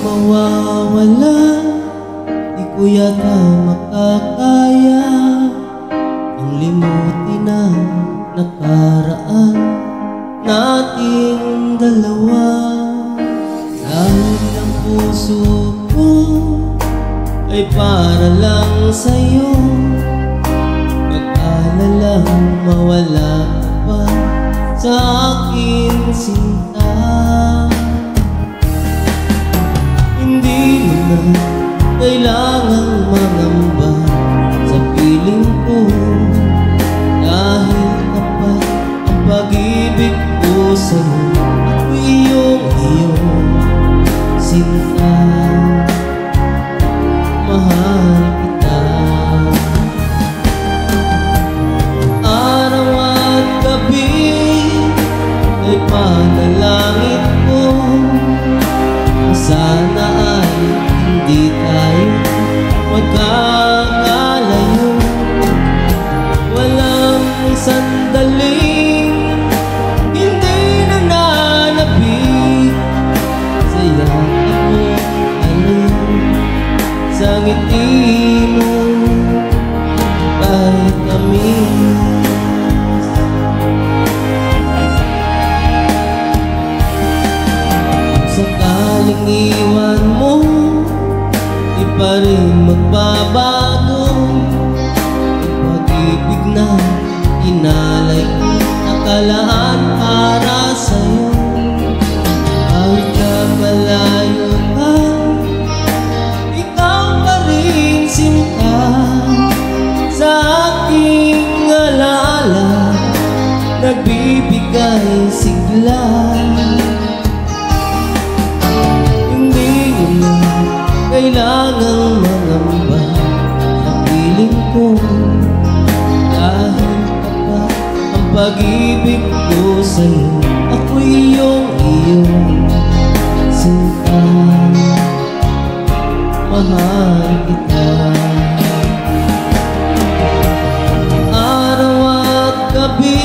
mawawala, di ko yata makakaya ang limutin ang nakaraan nating dalawa. Dahil ang puso ko ay para lang sa'yo, mag-alalang mawala ka pa sa akin, sinta. Hindi mo na kailangang mangamba sa piling ko, dahil kapag ang pag-ibig ko sa'yo, ako'y iyong sinta. Mahal kita. Araw at gabi ay panalangin ko, sana ay hindi tayo magkakalayo. Walang sandaling hindi nananabik sa yakap mo, alin sa ngiti mo kahit tamis. Sakaling iwan mo, di pa rin magbabago ang pag-ibig na inalay ko, nakalaan para sa'yo. Kahit ka malayo ka, ikaw pa rin sinta sa aking alaala, nagbibigay sigla. Kailangang mangamba sa piling ko, dahil kapag ang pag-ibig ko sa'yo, ako'y iyong sinta. Mahal kita. Araw at gabi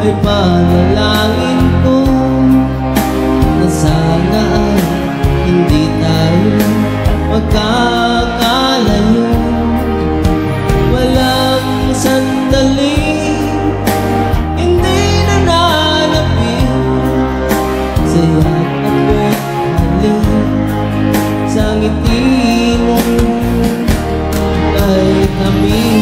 ay panalangin ko na sana ay hindi tayo magkakalayo. Walang sandali hindi nananapin sa yakap mo't halin sa ngiti mo kahit tamis.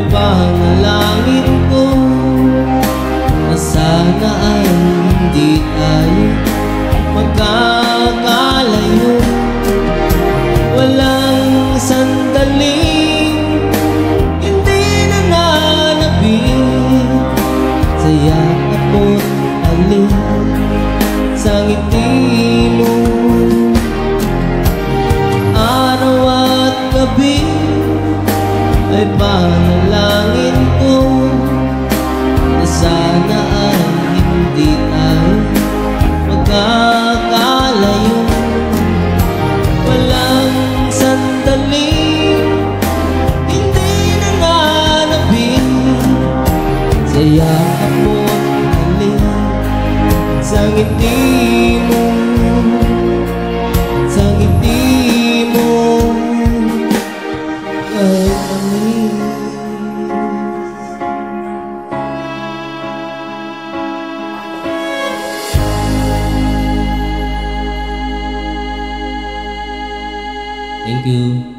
Panalangin ko na sana ay hindi tayo magkakalayo. Walang sandaling hindi nananabik sa yakap mo't alin sa ngiti mo. Araw at gabi ay panalangin ko na sana ay hindi tayo magkakalayo. Walang sandaling hindi nananabik sa yakap mo't halin sa ngiti mo, sa ngiti mo kahit tamis. Thank you.